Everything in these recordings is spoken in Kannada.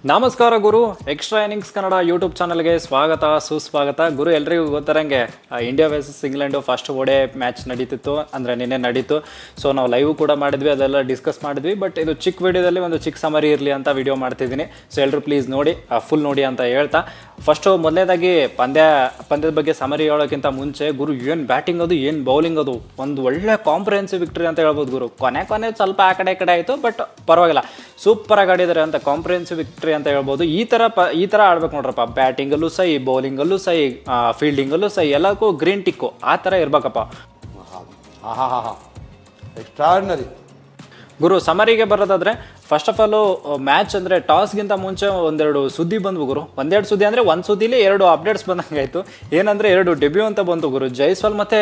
ನಮಸ್ಕಾರ ಗುರು, ಎಕ್ಸ್ಟ್ರಾ ಇನ್ನಿಂಗ್ಸ್ ಕನ್ನಡ ಯೂಟ್ಯೂಬ್ ಚಾನಲ್ಗೆ ಸ್ವಾಗತ ಸುಸ್ವಾಗತ. ಗುರು, ಎಲ್ರಿಗೂ ಗೊತ್ತಿರಂಗೆ India versus England first ODI match ನಡೀತಿತ್ತು, ಅಂದರೆ ನಿನ್ನೆ ನಡೀತು. ಸೊ ನಾವು ಲೈವ್ ಕೂಡ ಮಾಡಿದ್ವಿ, ಅದೆಲ್ಲ ಡಿಸ್ಕಸ್ ಮಾಡಿದ್ವಿ. ಬಟ್ ಇದು ಚಿಕ್ಕ ವಿಡಿಯೋದಲ್ಲಿ ಒಂದು ಚಿಕ್ಕ ಸಮರಿ ಇರಲಿ ಅಂತ ವಿಡಿಯೋ ಮಾಡ್ತಿದ್ದೀನಿ. ಸೊ ಎಲ್ಲರೂ ಪ್ಲೀಸ್ ನೋಡಿ, ಫುಲ್ ನೋಡಿ ಅಂತ ಹೇಳ್ತಾ, ಫಸ್ಟು ಮೊದಲನೇದಾಗಿ ಪಂದ್ಯದ ಬಗ್ಗೆ ಸಮರಿ ಹೇಳೋಕ್ಕಿಂತ ಮುಂಚೆ ಗುರು, ಏನು ಬ್ಯಾಟಿಂಗ್ ಅದು, ಏನು ಬೌಲಿಂಗ್ ಅದು, ಒಂದು ಒಳ್ಳೆ ಕಾಂಪ್ರಿಹೆನ್ಸಿವ್ ವಿಕ್ಟ್ರಿ ಅಂತ ಹೇಳ್ಬೋದು ಗುರು. ಕೊನೆ ಸ್ವಲ್ಪ ಆ ಕಡೆ ಆಯಿತು, ಬಟ್ ಪರವಾಗಿಲ್ಲ, ಸೂಪರಾಗಿ ಆಡಿದ್ದಾರೆ ಅಂತ. ಕಾಂಪ್ರಿಹೆನ್ಸಿವ್ ವಿಕ್ಟ್ರಿ ಅಂತ ಹೇಳ್ಬೋದು. ಈ ಥರ ಆಡ್ಬೇಕು ನೋಡ್ರಪ್ಪ, ಬ್ಯಾಟಿಂಗಲ್ಲೂ ಸೈ, ಬೌಲಿಂಗಲ್ಲೂ ಸೈ, ಫೀಲ್ಡಿಂಗಲ್ಲೂ ಸೈ, ಎಲ್ಲಕ್ಕೂ ಗ್ರೀನ್ ಟಿಕ್ಕು ಆ ಥರ ಇರ್ಬೇಕಪ್ಪ. ಎಕ್ಸ್ಟ್ರಾರ್ಡಿನರಿ ಗುರು. ಸಮರಿಗೆ ಬರೋದಾದ್ರೆ, ಫಸ್ಟ್ ಆಫ್ ಆಲು ಮ್ಯಾಚ್ ಅಂದರೆ ಟಾಸ್ಗಿಂತ ಮುಂಚೆ ಒಂದೆರಡು ಸುದ್ದಿ ಬಂದ್ವು ಗುರು. ಒಂದೆರಡು ಸುದ್ದಿ ಅಂದರೆ ಒಂದು ಸುದ್ದಿಲಿ ಎರಡು ಅಪ್ಡೇಟ್ಸ್ ಬಂದಂಗಾಯಿತು. ಏನಂದರೆ ಎರಡು ಡೆಬ್ಯೂ ಅಂತ ಬಂತು ಗುರು. ಜೈಸ್ವಾಲ್ ಮತ್ತು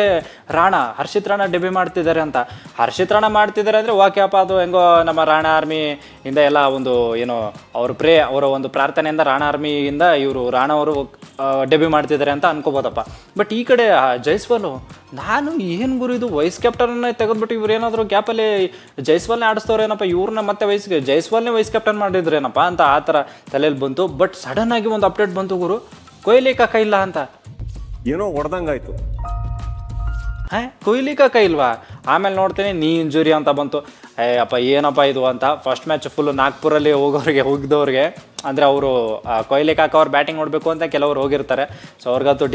ಹರ್ಷಿತ್ ರಾಣಾ ಡೆಬ್ಯೂ ಮಾಡ್ತಿದ್ದಾರೆ ಅಂತ. ಹರ್ಷಿತ್ ರಾಣಾ ಮಾಡ್ತಿದ್ದಾರೆ ಅಂದರೆ ಓಕೆಪ್ಪ, ಅದು ಹೆಂಗೋ ನಮ್ಮ ರಾಣಾ ಆರ್ಮಿಯಿಂದ ಎಲ್ಲ ಒಂದು ಏನೋ ಅವರ ಒಂದು ಪ್ರಾರ್ಥನೆಯಿಂದ ರಾಣಾ ಆರ್ಮಿಯಿಂದ ಇವರು ರಾಣಾ ಅವರು ಡೆಬ್ಯೂ ಮಾಡ್ತಿದ್ದಾರೆ ಅಂತ ಅನ್ಕೋಬೋದಪ್ಪ. ಬಟ್ ಈ ಕಡೆ ಜೈಸ್ವಾಲು, ನಾನು ಏನು ಗುರು ಇದು ವೈಸ್ ಕ್ಯಾಪ್ಟನ್ನೇ ತೆಗೆದ್ಬಿಟ್ಟು ಇವ್ರು ಏನಾದರೂ ಗ್ಯಾಪಲ್ಲಿ ಜೈಸ್ವಾಲ್ನೇ ಆಡಿಸ್ತವ್ರೇನಪ್ಪ, ಇವ್ರನ್ನ ಮತ್ತೆ ಜೈಸ್ವಾಲ್ನೇ ವೈಸ್ ಕ್ಯಾಪ್ಟನ್ ಮಾಡಿದ್ರೇನಪ್ಪ ಅಂತ ಆ ಥರ ತಲೆಯಲ್ಲಿ ಬಂತು. ಬಟ್ ಸಡನ್ ಆಗಿ ಒಂದು ಅಪ್ಡೇಟ್ ಬಂತು ಗುರು, ಕೊಹ್ಲಿ ಕಾಕ ಇಲ್ಲ ಅಂತ. ಏನೋ ಹೊಡೆದಂಗಾಯ್ತು. ಕೊಹ್ಲಿ ಕಾಕ ಇಲ್ವಾ? ಆಮೇಲೆ ನೋಡ್ತೀನಿ ನೀ ಇಂಜುರಿ ಅಂತ ಬಂತು. ಅಪ್ಪ ಏನಪ್ಪ ಇದು ಅಂತ. ಫಸ್ಟ್ ಮ್ಯಾಚ್ ಫುಲ್ಲು ನಾಗ್ಪುರಲ್ಲಿ ಹೋಗಿದವ್ರಿಗೆ, ಅಂದರೆ ಅವರು ಕೊಹ್ಲಿ ಕಾಕ ಅವ್ರು ಬ್ಯಾಟಿಂಗ್ ನೋಡಬೇಕು ಅಂತ ಕೆಲವರು ಹೋಗಿರ್ತಾರೆ. ಸೊ ಅವ್ರಿಗಂತೂ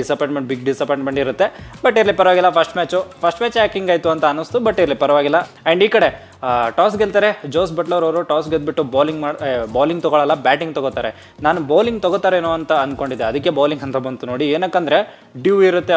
ಬಿಗ್ ಡಿಸಪಾಯಿಂಟ್ಮೆಂಟ್ ಇರುತ್ತೆ. ಬಟ್ ಇರಲಿ ಪರವಾಗಿಲ್ಲ, ಫಸ್ಟ್ ಮ್ಯಾಚ್ ಹ್ಯಾಕಿಂಗ್ ಆಯಿತು ಅಂತ ಅನ್ನಿಸ್ತು. ಬಟ್ ಇರಲಿ ಪರವಾಗಿಲ್ಲ. ಆ್ಯಂಡ್ ಈ ಕಡೆ ಟಾಸ್ ಗೆಲ್ತಾರೆ ಜೋಸ್ ಬಟ್ಲರ್ ಅವರು. ಟಾಸ್ ಗೆದ್ಬಿಟ್ಟು ಬೌಲಿಂಗ್ ತೊಗೊಳ್ಳಲ್ಲ, ಬ್ಯಾಟಿಂಗ್ ತೊಗೋತಾರೆ. ನಾನು ಬೌಲಿಂಗ್ ತೊಗೋತಾರೇನೋ ಅಂತ ಅಂದ್ಕೊಂಡಿದ್ದೆ, ಅದಕ್ಕೆ ಬೌಲಿಂಗ್ ಅಂತ ಬಂತು ನೋಡಿ. ಏನಕ್ಕಂದರೆ ಡ್ಯೂ ಇರುತ್ತೆ,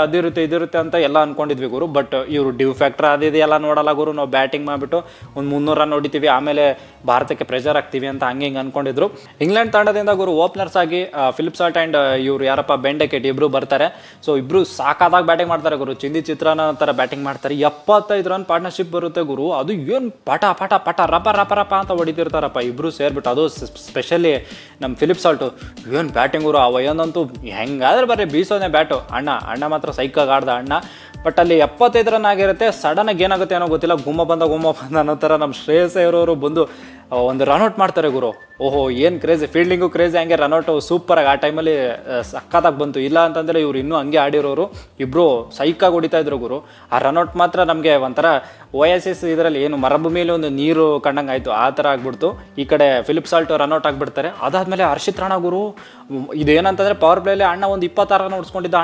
ಇದಿರುತ್ತೆ ಅಂತ ಎಲ್ಲ ಅಂದ್ಕೊಂಡಿದ್ವಿ ಗುರು. ಬಟ್ ಇವರು ಡ್ಯೂ ಫ್ಯಾಕ್ಟ್ರ್ ಎಲ್ಲ ನೋಡಲ್ಲ ಗುರು. ನಾವು ಬ್ಯಾಟಿಂಗ್ ಮಾಡಿಬಿಟ್ಟು ಒಂದು 300 ರನ್ ಹೊಡಿತೀವಿ, ಆಮೇಲೆ ಭಾರತಕ್ಕೆ ಪ್ರೆಷರ್ ಆಗ್ತೀವಿ ಅಂತ ಹಿಂಗೆ ಅಂದ್ಕೊಂಡಿದ್ರು. ಇಂಗ್ಲೆಂಡ್ ತಂಡದಿಂದ ಗುರು ಓಪನರ್ಸ್ ಆಗಿ ಫಿಲಿಪ್ ಸಾಲ್ಟ್ ಆ್ಯಂಡ್ ಇವರು ಯಾರಪ್ಪ ಬೆಂಡೆಕೆಟ್ ಇಬ್ಬರು ಬರ್ತಾರೆ. ಸೊ ಇಬ್ಬರು ಸಾಕಾದಾಗ ಬ್ಯಾಟಿಂಗ್ ಮಾಡ್ತಾರೆ ಗುರು. ಚಿತ್ರಾನ್ನ ಥರ ಬ್ಯಾಟಿಂಗ್ ಮಾಡ್ತಾರೆ. 75 ರನ್ ಪಾರ್ಟ್ನರ್ಶಿಪ್ ಬರುತ್ತೆ ಗುರು. ಅದು ಏನು ಪಟ ರಪ ಅಂತ ಹೊಡಿತಿರ್ತಾರಪ್ಪ ಇಬ್ಬರು ಸೇರಿಬಿಟ್ಟು. ಅದು ಸ್ಪೆಷಲಿ ನಮ್ಮ ಫಿಲಿಪ್ ಸಾಲ್ಟು, ಏನು ಬ್ಯಾಟಿಂಗರು. ಆ ವಯನಂತೂ ಹೆಂಗಾದ್ರೆ ಬರ್ರಿ ಬೀಸೋದೇ ಬ್ಯಾಟು. ಅಣ್ಣ ಮಾತ್ರ ಸೈಕಾಗಿ ಆಡ್ದ ಅಣ್ಣ. ಬಟ್ ಅಲ್ಲಿ 75 ರನ್ ಆಗಿರುತ್ತೆ. ಸಡನ್ನಾಗಿ ಏನಾಗುತ್ತೆ ಏನೋ ಗೊತ್ತಿಲ್ಲ, ಗುಮ್ಮ ಬಂದ ಅನ್ನೋ ಥರ ನಮ್ಮ ಶ್ರೇಯಸ್ ಅಯ್ಯರವರು ಬಂದು ಒಂದು ರನ್ಔಟ್ ಮಾಡ್ತಾರೆ ಗುರು. ಓಹೋ, ಏನು ಕ್ರೇಜಿ, ಫೀಲ್ಡಿಂಗು ಕ್ರೇಜಿ, ಹಂಗೆ ರನ್ಔಟು ಸೂಪರಾಗಿ ಆ ಟೈಮಲ್ಲಿ ಸಕ್ಕತ್ತಾಗಿ ಬಂತು. ಇಲ್ಲ ಅಂತಂದರೆ ಇವ್ರು ಇನ್ನೂ ಹಂಗೆ ಆಡಿರೋರು ಇಬ್ಬರು ಸೈಕಾಗಿ ಹೊಡಿತಾ ಇದ್ರು ಗುರು. ಆ ರನ್ಔಟ್ ಮಾತ್ರ ನಮಗೆ ಒಂಥರ OSS ಇದರಲ್ಲಿ ಏನು ಮರಭೂಮಿಯಲ್ಲಿ ಒಂದು ನೀರು ಕಂಡಂಗೆ ಆಯಿತು, ಆ ಥರ ಆಗ್ಬಿಡ್ತು. ಈ ಕಡೆ ಫಿಲಿಪ್ ಸಾಲ್ಟ್ ರನ್ಔಟ್ ಆಗಿಬಿಡ್ತಾರೆ. ಅದಾದಮೇಲೆ ಹರ್ಷಿತ್ ರಾಣಾ ಗುರು, ಇದೇನಂತಂದರೆ ಪವರ್ ಪ್ಲೇಲಿ ಅಣ್ಣ ಒಂದು 26 ರನ್ ಹೊಡ್ಸ್ಕೊಂಡಿದ್ದ.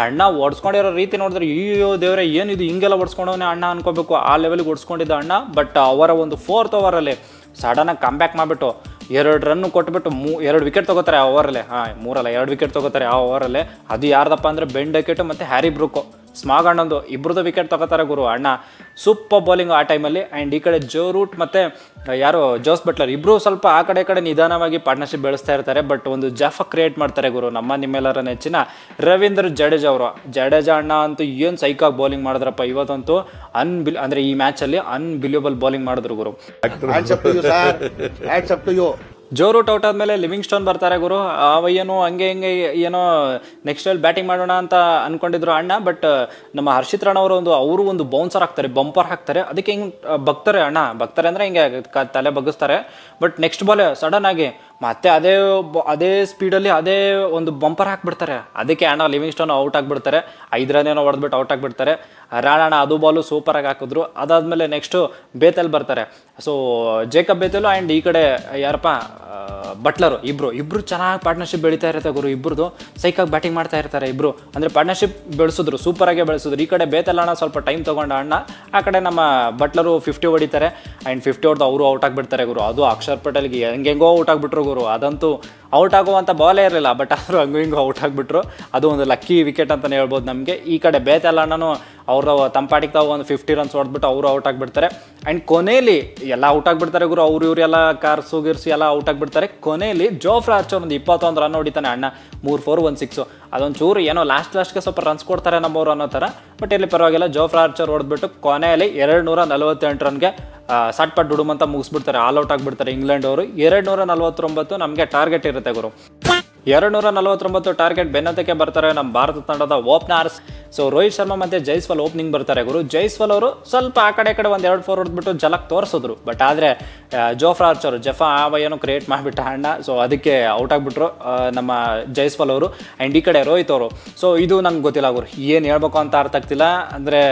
ಅಣ್ಣ ಓಡಿಸ್ಕೊಂಡಿರೋ ರೀತಿ ನೋಡಿದ್ರೆ, ಅಯ್ಯೋ ದೇವರೇ ಏನಿದು ಹಿಂಗೆಲ್ಲ ಓಡಿಸ್ಕೊಂಡವನೇ ಅಣ್ಣ ಅನ್ಕೋಬೇಕು, ಆ ಲೆವೆಲ್ಗೆ ಓಡಿಸ್ಕೊಂಡಿದ್ದ ಅಣ್ಣ. ಬಟ್ ಅವರ ಒಂದು 4th ಓವರಲ್ಲಿ ಸಡನ್ನಾಗಿ ಕಮ್ಬ್ಯಾಕ್ ಮಾಡಿಬಿಟ್ಟು 2 ರನ್ ಕೊಟ್ಬಿಟ್ಟು 2 ವಿಕೆಟ್ ತೊಗೋತಾರೆ ಆ ಓವರಲ್ಲೇ. 2 ವಿಕೆಟ್ ತೊಗೋತಾರೆ ಆ ಓವರಲ್ಲೇ. ಅದು ಯಾರ್ದಪ್ಪ ಅಂದರೆ ಬೆಂಡೆಕೆಟ್ ಮತ್ತು ಹ್ಯಾರಿ ಬ್ರೂಕೋ, ಸ್ಮಾಗ್ ಅಣ್ಣಂದು ಇಬ್ಬರದ್ದು ವಿಕೆಟ್ ತೊಗೋತಾರೆ ಗುರು. ಅಣ್ಣ ಸೂಪರ್ ಬೌಲಿಂಗ್ ಆ ಟೈಮಲ್ಲಿ. ಆ್ಯಂಡ್ ಈ ಕಡೆ ಜೋ ರೂಟ್ ಮತ್ತು ಜೋಸ್ ಬಟ್ಲರ್ ಇಬ್ಬರು ಸ್ವಲ್ಪ ಆ ಕಡೆ ನಿಧಾನವಾಗಿ ಪಾರ್ಟ್ನರ್ಶಿಪ್ ಬೆಳೆಸ್ತಾ ಇರ್ತಾರೆ. ಬಟ್ ಒಂದು ಜಾಫ ಕ್ರಿಯೇಟ್ ಮಾಡ್ತಾರೆ ಗುರು ನಿಮ್ಮೆಲ್ಲರ ನೆಚ್ಚಿನ ರವೀಂದ್ರ ಜಡೇಜಾ ಅವರು. ಜಡೇಜಾ ಅಣ್ಣ ಅಂತೂ ಏನು ಸೈಕಾಗಿ ಬೌಲಿಂಗ್ ಮಾಡಿದ್ರಪ್ಪ ಇವತ್ತಂತೂ. ಅಂದರೆ ಈ ಮ್ಯಾಚಲ್ಲಿ ಅನ್ಬಿಲಿಯಬಲ್ ಬೌಲಿಂಗ್ ಮಾಡಿದ್ರು ಗುರು. ಜೋ ರೂಟ್ ಔಟ್ ಆದಮೇಲೆ ಲಿವಿಂಗ್ಸ್ಟೋನ್ ಬರ್ತಾರೆ ಗುರು. ಏನು ಹಂಗೆ ಏನೋ ನೆಕ್ಸ್ಟ್ ಅಲ್ಲಿ ಬ್ಯಾಟಿಂಗ್ ಮಾಡೋಣ ಅಂತ ಅಂದ್ಕೊಂಡಿದ್ರು ಅಣ್ಣ. ಬಟ್ ನಮ್ಮ ಹರ್ಷಿತ್ ರಾಣಾ ಅವರು ಒಂದು ಬೌನ್ಸರ್ ಹಾಕ್ತಾರೆ, ಬಂಪರ್ ಹಾಕ್ತಾರೆ. ಅದಕ್ಕೆ ಹಿಂಗೆ ಬಗ್ತಾರೆ ಅಂದರೆ ಹಿಂಗೆ ತಲೆ ಬಗ್ಗಿಸ್ತಾರೆ. ಬಟ್ ನೆಕ್ಸ್ಟ್ ಬಾಲ್ ಸಡನ್ ಆಗಿ ಮತ್ತೆ ಅದೇ ಸ್ಪೀಡಲ್ಲಿ ಅದೇ ಒಂದು ಬಂಪರ್ ಹಾಕ್ಬಿಡ್ತಾರೆ. ಅದಕ್ಕೆ ಅಣ್ಣ ಲಿವಿಂಗ್ಸ್ಟೋನ್ ಔಟ್ ಆಗಿಬಿಡ್ತಾರೆ. 5 ರನ್ ಏನೋ ಹೊಡೆದ್ಬಿಟ್ಟು ಔಟ್ ಆಗಿಬಿಡ್ತಾರೆ. ರಾಣಾ ಅದು ಬಾಲು ಸೂಪರಾಗಿ ಹಾಕಿದ್ರು. ಅದಾದಮೇಲೆ ನೆಕ್ಸ್ಟು ಬೇತೆಲ್ ಬರ್ತಾರೆ. ಸೊ ಜೇಕಬ್ ಬೇತೆಲು ಆ್ಯಂಡ್ ಈ ಕಡೆ ಯಾರಪ್ಪ ಬಟ್ಲರು ಇಬ್ಬರು ಚೆನ್ನಾಗಿ ಪಾರ್ಟ್ನರ್ಶಿಪ್ ಬೆಳೀತಾ ಇರುತ್ತೆ ಗುರು. ಇಬ್ಬರದು ಸೈಕಾಗಿ ಬ್ಯಾಟಿಂಗ್ ಮಾಡ್ತಾ ಇರ್ತಾರೆ ಇಬ್ಬರು. ಅಂದರೆ ಪಾರ್ಟ್ನರ್ಶಿಪ್ ಬೆಳೆಸಿದ್ರು, ಸೂಪರಾಗೆ ಬೆಳೆಸಿದ್ರು. ಈ ಕಡೆ ಬೇತೆಲ್ ಅಣ್ಣ ಸ್ವಲ್ಪ ಟೈಮ್ ತೊಗೊಂಡ ಅಣ್ಣ. ಆ ಕಡೆ ನಮ್ಮ ಬಟ್ಲರು 50 ಹೊಡಿತಾರೆ. ಆ್ಯಂಡ್ 50 ಹೊಡೆದು ಅವರು ಔಟ್ ಆಗಿಬಿಡ್ತಾರೆ ಗುರು. ಅದು ಅಕ್ಷರ್ ಪಟೇಲ್ಗೆ ಹೆಂಗೆಂಗೋ ಔಟ್ ಆಗಿಬಿಟ್ರು ಗುರು. ಅದಂತೂ ಔಟ್ ಆಗುವಂಥ ಬಾಲೇ ಇರಲಿಲ್ಲ, ಬಟ್ ಆದರೂ ಹಿಂಗೂ ಔಟ್ ಆಗಿಬಿಟ್ರು. ಅದು ಒಂದು ಲಕ್ಕಿ ವಿಕೆಟ್ ಅಂತಲೇ ಹೇಳ್ಬೋದು ನಮಗೆ. ಈ ಕಡೆ ಬೇತೆಲ್ ಅಣ್ಣನೂ ಅವರು ತಂಪಾಟಿಗೆ ತಾವು ಒಂದು 50 ರನ್ಸ್ ಹೊಡೆದ್ಬಿಟ್ಟು ಅವರು ಔಟ್ ಆಗಿಬಿಡ್ತಾರೆ. ಆ್ಯಂಡ್ ಕೊನೆಯಲ್ಲಿ ಎಲ್ಲ ಔಟ್ ಆಗಿಬಿಡ್ತಾರೆ ಗುರು. ಇವರೆಲ್ಲ ಕಾರ್ಸು ಗಿರ್ಸಿ ಎಲ್ಲ ಔಟ್ ಆಗಿಬಿಡ್ತಾರೆ. ಕೊನೆಯಲ್ಲಿ ಜೋಫ್ರಾ ಆರ್ಚರ್ ಒಂದು 21 ರನ್ ಹೊಡಿತಾನೆ ಅಣ್ಣ. 3 4 1 6. ಅದೊಂದು ಚೂರು ಏನೋ ಲಾಸ್ಟ್ಗೆ ಸ್ವಲ್ಪ ರನ್ಸ್ ಕೊಡ್ತಾರೆ ನಮ್ಮವರು ಅನ್ನೋ ಥರ. ಬಟ್ ಇಲ್ಲಿ ಪರವಾಗಿಲ್ಲ, ಜೋಫ್ರಾ ಆರ್ಚರ್ ಹೊಡೆದ್ಬಿಟ್ಟು ಕೊನೆಯಲ್ಲಿ 248 ರನ್ಗೆ ಸಟ್ಪಟ್ ಡುಡುಮಂತ ಮುಗಿಸ್ಬಿಡ್ತಾರೆ. ಆಲ್ ಔಟ್ ಆಗಿಬಿಡ್ತಾರೆ ಇಂಗ್ಲೆಂಡ್ ಅವರು. 249 ನಮಗೆ ಟಾರ್ಗೆಟ್ ಇರುತ್ತೆ ಗುರು. 249 ಟಾರ್ಗೆಟ್ ಬೆನ್ನತ್ತಕ್ಕೆ ಬರ್ತಾರೆ ನಮ್ಮ ಭಾರತ ತಂಡದ ಓಪನರ್ಸ್. ಸೊ ರೋಹಿತ್ ಶರ್ಮಾ ಮತ್ತು ಜೈಸ್ವಾಲ್ ಓಪನಿಂಗ್ ಬರ್ತಾರೆ ಗುರು. ಜೈಸ್ವಾಲ್ ಅವರು ಸ್ವಲ್ಪ ಆ ಕಡೆ ಒಂದು 2-4 ಹೊಡೆದ್ಬಿಟ್ಟು ಜಲಕ್ ತೋರಿಸಿದ್ರು. ಬಟ್ ಆದರೆ ಜೋಫ್ರಾ ಆರ್ಚರ್ ಜಫಾ ಏನು ಕ್ರಿಯೇಟ್ ಮಾಡಿಬಿಟ್ಟ ಅಣ್ಣ. ಸೊ ಅದಕ್ಕೆ ಔಟ್ ಆಗಿಬಿಟ್ರು ನಮ್ಮ ಜೈಸ್ವಾಲ್ ಅವರು. ಆ್ಯಂಡ್ ಈ ಕಡೆ ರೋಹಿತ್ ಅವರು. ಸೊ ಇದು ನಂಗೆ ಗೊತ್ತಿಲ್ಲ ಗುರು, ಏನು ಹೇಳ್ಬೇಕು ಅಂತ ಅರ್ಥ ಆಗ್ತಿಲ್ಲ. ಅಂದರೆ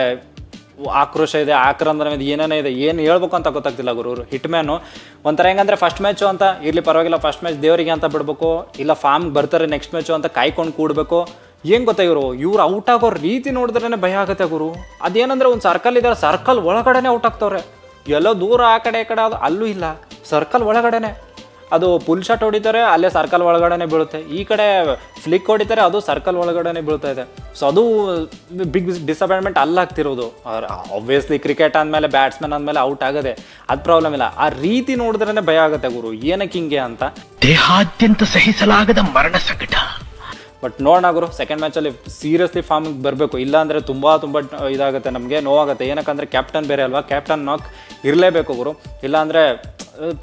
ಆಕ್ರೋಶ ಇದೆ, ಆಕ್ರಂದನ ಇದೆ, ಏನೇನೇ ಇದೆ, ಏನು ಹೇಳ್ಬೇಕು ಅಂತ ಗೊತ್ತಾಗ್ತಿಲ್ಲ ಗುರು. ಹಿಟ್ ಮ್ಯಾನು ಒಂಥರ ಹೆಂಗಂದ್ರೆ ಫಸ್ಟ್ ಮ್ಯಾಚು ಅಂತ ಇರಲಿ ಪರವಾಗಿಲ್ಲ, ಫಸ್ಟ್ ಮ್ಯಾಚ್ ದೇವರಿಗೆ ಅಂತ ಬಿಡಬೇಕು, ಇಲ್ಲ ಫಾರ್ಮ್ ಬರ್ತಾರೆ ನೆಕ್ಸ್ಟ್ ಮ್ಯಾಚು ಅಂತ ಕಾಯ್ಕೊಂಡು ಕೂಡಬೇಕು. ಏನು ಗೊತ್ತಾ ಇವ್ರು ಔಟ್ ಆಗೋ ರೀತಿ ನೋಡಿದ್ರೇ ಭಯ ಆಗುತ್ತೆ ಗುರು. ಅದೇನಂದ್ರೆ ಒಂದು ಸರ್ಕಲ್ ಇದ್ದಾರೆ, ಸರ್ಕಲ್ ಒಳಗಡೆನೆ ಔಟ್ ಆಗ್ತವ್ರೆ. ಎಲ್ಲೋ ದೂರ ಆ ಕಡೆ ಅದು ಅಲ್ಲೂ ಇಲ್ಲ, ಸರ್ಕಲ್ ಒಳಗಡೆನೆ. ಅದು ಪುಲ್ ಶಾಟ್ ಹೊಡಿತಾರೆ, ಅಲ್ಲೇ ಸರ್ಕಲ್ ಒಳಗಡೆನೆ ಬೀಳುತ್ತೆ. ಈ ಕಡೆ ಫ್ಲಿಕ್ ಹೊಡಿತಾರೆ, ಅದು ಸರ್ಕಲ್ ಒಳಗಡೆನೆ ಬೀಳ್ತಾ ಇದೆ. ಸೊ ಅದು ಬಿಗ್ ಡಿಸಪಾಯಿಂಟ್ಮೆಂಟ್ ಅಲ್ಲಾಗ್ತಿರೋದು. ಆಬ್ವಿಯಸ್ಲಿ ಕ್ರಿಕೆಟ್ ಆದಮೇಲೆ ಬ್ಯಾಟ್ಸ್ಮನ್ ಆದಮೇಲೆ ಔಟ್ ಆಗದೆ, ಅದು ಪ್ರಾಬ್ಲಮ್ ಇಲ್ಲ. ಆ ರೀತಿ ನೋಡಿದ್ರೇ ಭಯ ಆಗುತ್ತೆ ಗುರು, ಏನಕ್ಕೆ ಹಿಂಗೆ ಅಂತ. ದೇಹಾದ್ಯಂತ ಸಹಿಸಲಾಗದ ಮರಣ ಸಂಕಟ. ಬಟ್ ನೋಡೋಣ ಗುರು, ಸೆಕೆಂಡ್ ಮ್ಯಾಚಲ್ಲಿ ಸೀರಿಯಸ್ಲಿ ಫಾರ್ಮಿಗೆ ಬರಬೇಕು. ಇಲ್ಲಾಂದರೆ ತುಂಬ ಇದಾಗುತ್ತೆ, ನಮಗೆ ನೋವಾಗುತ್ತೆ. ಏನಕ್ಕಂದರೆ ಕ್ಯಾಪ್ಟನ್ ಬೇರೆ ಅಲ್ವಾ, ಕ್ಯಾಪ್ಟನ್ ನಾಕ್ ಇರಲೇಬೇಕು ಗುರು. ಇಲ್ಲಾಂದರೆ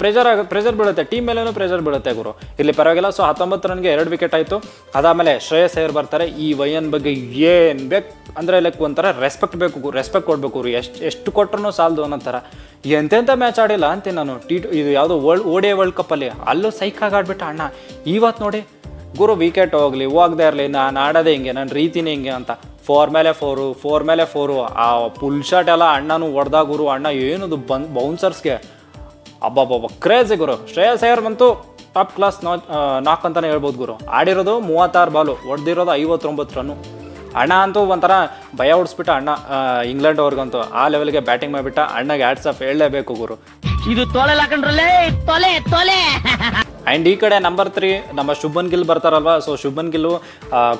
ಪ್ರೆಷರ್ ಬೀಳುತ್ತೆ, ಟೀಮ್ ಮೇಲೇನೂ ಪ್ರೆಷರ್ ಬೀಳುತ್ತೆ ಗುರು. ಇಲ್ಲಿ ಪರವಾಗಿಲ್ಲ. ಸೊ 19 ರನ್ಗೆ 2 ವಿಕೆಟ್ ಆಯಿತು. ಅದಾದಮೇಲೆ ಶ್ರೇಯಸ್ ಅಯ್ಯರ್ ಬರ್ತಾರೆ. ಈ ವೈಯನ್ ಬಗ್ಗೆ ಏನು ಬೇಕು ಅಂದರೆ ಲೈಕ್ ಒಂಥರ ರೆಸ್ಪೆಕ್ಟ್ ಬೇಕು, ರೆಸ್ಪೆಕ್ಟ್ ಕೊಡಬೇಕು ಗುರು. ಎಷ್ಟು ಕೊಟ್ಟರು ಸಾಲದು ಅನ್ನೋ ಥರ. ಎಂತೆಂಥ ಮ್ಯಾಚ್ ಆಡಿಲ್ಲ ಅಂತೀನಿ ನಾನು. ಇದು ಯಾವುದೋ ODI ವರ್ಲ್ಡ್ ಕಪ್ಪಲ್ಲಿ ಅಲ್ಲೂ ಸೈಕಾಗಿ ಆಡ್ಬಿಟ್ಟ ಅಣ್ಣ. ಇವತ್ತು ನೋಡಿ ಗುರು, ವಿಕೆಟ್ ಹೋಗದೇ ಇರಲಿ, ನಾನು ಆಡೋದೇ ಹಿಂಗೆ, ನನ್ನ ರೀತಿನೇ ಹಿಂಗೆ ಅಂತ 4 ಮೇಲೆ 4 ಆ ಪುಲ್ ಶಾಟ್ ಎಲ್ಲ ಅಣ್ಣನೂ ಹೊಡೆದ ಗುರು. ಅಣ್ಣ ಏನದು ಬೌನ್ಸರ್ಸ್ಗೆ ಅಬ್ಬಬ್ಬಬ್ಬ ಕ್ರೇಜಿ ಗುರು. ಶ್ರೇಯಸ್ ಅಯ್ಯರ್ ಬಂತು ಟಾಪ್ ಕ್ಲಾಸ್ ನಾಕ್ ಅಂತಲೇ ಹೇಳ್ಬೋದು ಗುರು. ಆಡಿರೋದು 36 ಬಾಲು, ಹೊಡೆದಿರೋದು 59 ರನ್ನು. ಅಣ್ಣ ಅಂತೂ ಒಂಥರ ಭಯ ಹೊಡಿಸ್ಬಿಟ್ಟ ಅಣ್ಣ ಇಂಗ್ಲೆಂಡ್ ಅವ್ರಿಗಂತೂ. ಆ ಲೆವೆಲ್ಗೆ ಬ್ಯಾಟಿಂಗ್ ಮಾಡಿಬಿಟ್ಟ. ಅಣ್ಣಗೆ ಹ್ಯಾಟ್ಸ್ ಆಫ್ ಹೇಳಲೇಬೇಕು ಗುರು. ಇದು ತೊಲೆ. ಆ್ಯಂಡ್ ಈ ಕಡೆ ನಂಬರ್ 3 ನಮ್ಮ ಶುಭನ್ ಗಿಲ್ ಬರ್ತಾರಲ್ವ. ಸೊ ಶುಭನ್ ಗಿಲ್ಲು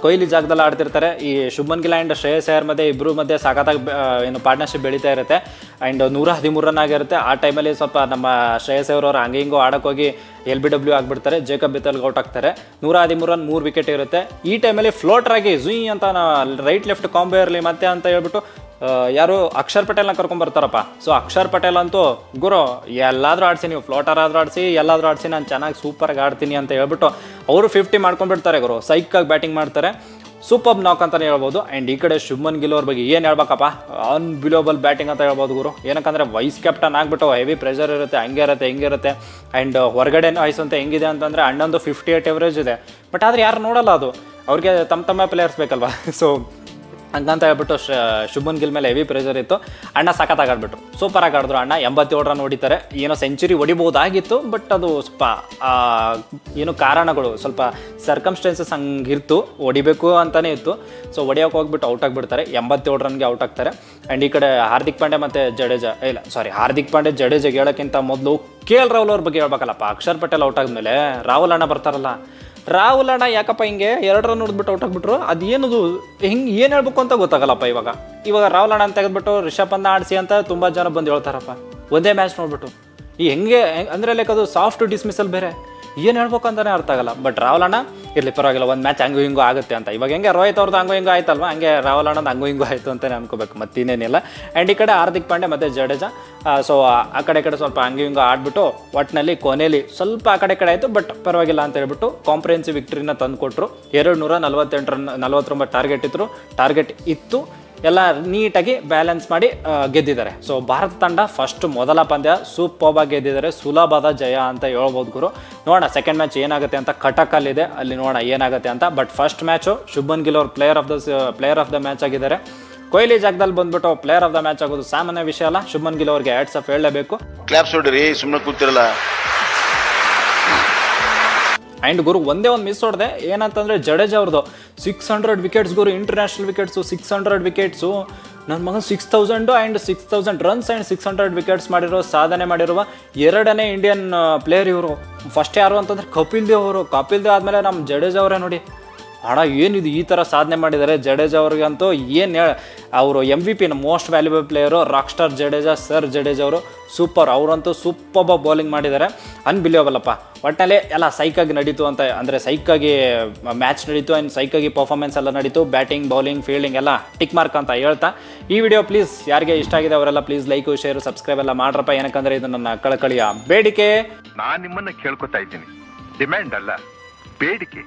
ಕೊಹ್ಲಿ ಜಾಗದಲ್ಲಿ ಆಡ್ತಿರ್ತಾರೆ. ಈ ಶುಭನ್ ಗಿಲ್ ಆ್ಯಂಡ್ ಶ್ರೇಯಸ್ ಅಯ್ಯರ್ ಮಧ್ಯೆ ಇಬ್ಬರು ಮಧ್ಯೆ ಸಖತ್ತಾಗಿ ಏನು ಪಾರ್ಟ್ನರ್ಶಿಪ್ ಬೆಳೀತಾ ಇರುತ್ತೆ. ಆ್ಯಂಡ್ 113 ರನ್ ಆಗಿರುತ್ತೆ. ಆ ಟೈಮಲ್ಲಿ ಸ್ವಲ್ಪ ನಮ್ಮ ಶ್ರೇಯಸ್ ಅಯ್ಯರ್ ಅವರು ಹಂಗೆ ಹಿಂಗೋ ಆಡೋಕ್ಕೋಗಿ LBW ಆಗಿಬಿಡ್ತಾರೆ. ಜೇಕಬ್ ಬೆಥೆಲ್ಗೆ ಔಟ್ ಆಗ್ತಾರೆ. 113 ರನ್ 3 ವಿಕೆಟ್ ಇರುತ್ತೆ. ಈ ಟೈಮಲ್ಲಿ ಫ್ಲೋಟರ್ ಆಗಿ ಜುಯ್ ಅಂತ ರೈಟ್ ಲೆಫ್ಟ್ ಕಾಂಬೋ ಇರಲಿ ಮತ್ತೆ ಅಂತ ಹೇಳ್ಬಿಟ್ಟು ಯಾರು ಅಕ್ಷರ್ ಪಟೇಲ್ನ ಕರ್ಕೊಂಡ್ಬರ್ತಾರಪ್ಪ. ಸೊ ಅಕ್ಷರ್ ಪಟೇಲ್ ಅಂತೂ ಗುರು ಎಲ್ಲಾದರೂ ಆಡಿಸಿ, ನೀವು ಫ್ಲೋಟರ್ ಆದರೂ ಆಡಿಸಿ, ಎಲ್ಲಾದರೂ ಆಡಿಸಿ, ನಾನು ಚೆನ್ನಾಗಿ ಸೂಪರಾಗಿ ಆಡ್ತೀನಿ ಅಂತ ಹೇಳ್ಬಿಟ್ಟು ಅವರು 50 ಮಾಡ್ಕೊಂಡ್ಬಿಡ್ತಾರೆ ಗುರು. ಸೈಕಾಗಿ ಬ್ಯಾಟಿಂಗ್ ಮಾಡ್ತಾರೆ. ಸೂಪರ್ ನಾಕ್ ಅಂತಲೇ ಹೇಳ್ಬೋದು. ಆ್ಯಂಡ್ ಈ ಕಡೆ ಶುಭ್ಮನ್ ಗಿಲ್ ಅವ್ರ ಬಗ್ಗೆ ಏನು ಹೇಳ್ಬೇಕಪ್ಪ, ಅನ್ಬಿಲೋಬಲ್ ಬ್ಯಾಟಿಂಗ್ ಅಂತ ಹೇಳ್ಬೋದು ಗುರು. ಏನಕ್ಕಂದರೆ ವೈಸ್ ಕ್ಯಾಪ್ಟನ್ ಆಗಿಬಿಟ್ಟು ಹೆವಿ ಪ್ರೆಷರ್ ಇರುತ್ತೆ, ಹಂಗೆ ಇರುತ್ತೆ ಹಿಂಗೆ ಇರುತ್ತೆ. ಆ್ಯಂಡ್ ಹೊರಗಡೆ ಐಸ್ ಅಂತ ಹೆಂಗಿದೆ ಅಂತಂದರೆ ಅಣ್ಣಂದು 58 ಎವರೇಜ್ ಇದೆ. ಬಟ್ ಆದರೆ ಯಾರು ನೋಡಲ್ಲ, ಅದು ಅವ್ರಿಗೆ ತಮ್ಮ ಪ್ಲೇಯರ್ಸ್ ಬೇಕಲ್ವಾ. ಸೊ ಹಂಗಂತ ಹೇಳ್ಬಿಟ್ಟು ಶುಭನ್ ಗಿಲ್ ಮೇಲೆ ಹೆವಿ ಪ್ರೆಷರ್ ಇತ್ತು. ಅಣ್ಣ ಸಖತ್ತಾಗಿ ಆಡ್ಬಿಟ್ರು, ಸೂಪರಾಗಿ ಆಡಿದ್ರು. ಅಣ್ಣ 87 ರನ್ ಹೊಡಿತಾರೆ. ಏನೋ ಸೆಂಚುರಿ ಹೊಡಿಬೋದಾಗಿತ್ತು, ಬಟ್ ಅದು ಸ್ವಲ್ಪ ಏನು ಕಾರಣಗಳು, ಸ್ವಲ್ಪ ಸರ್ಕಮ್ಸ್ಟೆನ್ಸಸ್ ಹಂಗಿತ್ತು, ಹೊಡಿಬೇಕು ಅಂತಲೇ ಇತ್ತು. ಸೊ ಹೊಡಿಯೋಕೆ ಹೋಗ್ಬಿಟ್ಟು ಔಟ್ ಆಗಿಬಿಡ್ತಾರೆ. 87 ರನ್ಗೆ ಔಟ್ ಆಗ್ತಾರೆ. ಆ್ಯಂಡ್ ಈ ಕಡೆ ಹಾರ್ದಿಕ್ ಪಾಂಡೆ ಮತ್ತು ಹಾರ್ದಿಕ್ ಪಾಂಡೆ ಜಡೇಜಾಗೆ ಹೇಳೋಕ್ಕಿಂತ ಮೊದಲು KL ರಾಹುಲ್ ಅವ್ರ ಬಗ್ಗೆ ಹೇಳ್ಬೇಕಲ್ಲಪ್ಪ. ಅಕ್ಷರ್ ಪಟೇಲ್ ಔಟ್ ಆದಮೇಲೆ ರಾಹುಲ್ ಅಣ್ಣ ಬರ್ತಾರಲ್ಲ, ರಾಹುಲ್ ಅಣ್ಣ ಯಾಕಪ್ಪ ಹಿಂಗೆ 2 ರನ್ ಹೊಡೆದ್ಬಿಟ್ಟು ಔಟ್ ಆಗಿಬಿಟ್ರು. ಅದು ಏನದು ಏನು ಹೇಳ್ಬೇಕು ಅಂತ ಗೊತ್ತಾಗಲ್ಲಪ್ಪ. ಇವಾಗ ರಾಹುಲ್ ಅಣ್ಣ ಅಂತ ತೆಗೆದ್ಬಿಟ್ಟು ರಿಷಬ್ ಪಂತ್ ಆಡಿಸಿ ಅಂತ ತುಂಬ ಜನ ಬಂದು ಹೇಳ್ತಾರಪ್ಪ ಒಂದೇ ಮ್ಯಾಚ್ ನೋಡ್ಬಿಟ್ಟು. ಹೆಂಗೆ ಅಂದರೆ ಲೈಕ್ ಅದು ಸಾಫ್ಟ್ ಡಿಸ್ಮಿಸಲ್ ಬೇರೆ, ಏನು ಹೇಳ್ಬೇಕು ಅಂತಲೇ ಅರ್ಥ ಆಗಲ್ಲ. ಬಟ್ ರಾಹುಲ್ ಅಣ್ಣ ಇರಲಿ ಪರವಾಗಿಲ್ಲ, ಒಂದು ಮ್ಯಾಚ್ ಹಂಗೂ ಹಿಂಗೂ ಆಗುತ್ತೆ ಅಂತ. ಇವಾಗ ಹೆಂಗೆ ರೋಹಿತ್ ಅವ್ರದ್ದು ಹಂಗೂ ಹಿಂಗೂ ಆಯ್ತಲ್ವ, ಹಂಗೆ ರಾಹುಲ್ ಅಣ್ಣದು ಹಂಗೂ ಹಿಂಗೂ ಆಯಿತು ಅಂತಲೇ ಅನ್ಕೋಬೇಕು, ಮತ್ತಿನ್ನೇನಿಲ್ಲ. ಆ್ಯಂಡ್ ಈ ಕಡೆ ಹಾರ್ದಿಕ್ ಪಾಂಡೆ ಮತ್ತು ಜಡೇಜಾ ಸೊ ಆ ಕಡೆ ಸ್ವಲ್ಪ ಹಂಗೆ ಹಿಂಗೂ ಆಡ್ಬಿಟ್ಟು ಒಟ್ಟಿನಲ್ಲಿ ಕೊನೆಯಲ್ಲಿ ಸ್ವಲ್ಪ ಆ ಕಡೆ ಆಯಿತು. ಬಟ್ ಪರವಾಗಿಲ್ಲ ಅಂತ ಹೇಳ್ಬಿಟ್ಟು ಕಾಂಪ್ರಿಹೆನ್ಸಿವ್ ವಿಕ್ಟ್ರಿನ ತಂದು ಕೊಟ್ಟರು. 248 ರನ್ 49 ಟಾರ್ಗೆಟ್ ಇತ್ತು. ಎಲ್ಲ ನೀಟಾಗಿ ಬ್ಯಾಲೆನ್ಸ್ ಮಾಡಿ ಗೆದ್ದಿದ್ದಾರೆ. ಸೊ ಭಾರತ ತಂಡ ಫಸ್ಟ್ ಮೊದಲ ಪಂದ್ಯ ಸೂಪರ್ಬಾಗಿ ಗೆದ್ದಿದ್ದಾರೆ. ಸುಲಭದ ಜಯ ಅಂತ ಹೇಳ್ಬೋದು ಗುರು. ನೋಡೋಣ ಸೆಕೆಂಡ್ ಮ್ಯಾಚ್ ಏನಾಗುತ್ತೆ ಅಂತ. ಕಟಕಲ್ಲಿದೆ, ಅಲ್ಲಿ ನೋಡೋಣ ಏನಾಗುತ್ತೆ ಅಂತ. But first match Shubman Gill ಅವರು ಪ್ಲೇಯರ್ ಆಫ್ ದ ಮ್ಯಾಚ್ ಆಗಿದ್ದಾರೆ. ಕೊಹ್ಲಿ ಜಾಗದಲ್ಲಿ ಬಂದ್ಬಿಟ್ಟು ಪ್ಲೇಯರ್ ಆಫ್ ದ ಮ್ಯಾಚ್ ಆಗೋದು ಸಾಮಾನ್ಯ ವಿಷಯ ಅಲ್ಲ. ಶುಭನ್ ಗಿಲ್ ಅವ್ರಿಗೆ ಹ್ಯಾಟ್ಸ್ ಆಫ್ ಹೇಳಲೇಬೇಕು. ಕ್ಲಾಪ್ಸ್ ಹೊಡ್ರಿ, ಸುಮ್ಮನೆ ಕೂತಿರಲ್ಲ. ಆ್ಯಂಡ್ ಗುರು ಒಂದೇ ಒಂದು ಮಿಸ್ ಹೊಡೆದೆ, ಏನಂತಂದರೆ ಜಡೇಜಾ ಅವ್ರದ್ದು 600 ವಿಕೆಟ್ಸ್ ಗುರು. International wickets 600 wickets. ನನ್ನ ಮಗನ 6000 ಆ್ಯಂಡ್ 6000 ರನ್ಸ್ ಆ್ಯಂಡ್ 600 ವಿಕೆಟ್ಸ್ ಸಾಧನೆ ಮಾಡಿರುವ 2ನೇ ಇಂಡಿಯನ್ ಪ್ಲೇಯರ್ ಇವರು. ಫಸ್ಟ್ ಯಾರು ಅಂತಂದರೆ ಕಪಿಲ್ ದೇವ್ ಅವರು. ಕಪಿಲ್ ದೇವ್ ಆದಮೇಲೆ ನಮ್ಮ ಜಡೇಜಾ ಅವರೇ ನೋಡಿ. ಅಣ್ಣ ಏನಿದು ಈ ಥರ ಸಾಧನೆ ಮಾಡಿದ್ದಾರೆ ಜಡೇಜಾ ಅವ್ರಿಗಂತೂ. ಏನು ಅವರು MVP most valuable player rock star Jadeja, sir Jadeja ಅವರು ಸೂಪರ್. ಅವರಂತೂ ಸೂಪರ್ ಬಾಲಿಂಗ್ ಮಾಡಿದ್ದಾರೆ, ಅನ್ಬಿಲಿಯಬಲ್ಲಪ್ಪ. ಒಟ್ಟಿನಲ್ಲಿ ಎಲ್ಲ ಸೈಕಾಗಿ ನಡೀತು ಅಂತ, ಅಂದರೆ ಸೈಕಾಗಿ ಮ್ಯಾಚ್ ನಡೀತು ಆ್ಯಂಡ್ ಸೈಕಾಗಿ ಪರ್ಫಾರ್ಮೆನ್ಸ್ ಎಲ್ಲ ನಡೀತು. ಬ್ಯಾಟಿಂಗ್ ಬೌಲಿಂಗ್ ಫೀಲ್ಡಿಂಗ್ ಎಲ್ಲ ಟಿಕ್ ಮಾರ್ಕ್ ಅಂತ ಹೇಳ್ತಾ ಈ ವಿಡಿಯೋ ಪ್ಲೀಸ್ ಯಾರಿಗೆ ಇಷ್ಟ ಆಗಿದೆ ಅವರೆಲ್ಲ ಪ್ಲೀಸ್ ಲೈಕು ಶೇರು ಸಬ್ಸ್ಕ್ರೈಬ್ ಎಲ್ಲ ಮಾಡ್ರಪ್ಪ. ಏನಕ್ಕಂದರೆ ಇದು ನನ್ನ ಕಳಕಳಿಯ ಬೇಡಿಕೆ. ನಾನು ನಿಮ್ಮನ್ನ ಕೇಳ್ಕೊತಾ ಇದ್ದೀನಿ, ಡಿಮ್ಯಾಂಡ್ ಅಲ್ಲ, ಬೇಡಿಕೆ,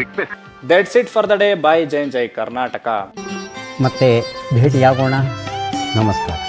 request. That's it for the day. Bye. Jai Jai Karnataka. ಮತ್ತೆ ಭೇಟಿಯಾಗೋಣ. ನಮಸ್ಕಾರ.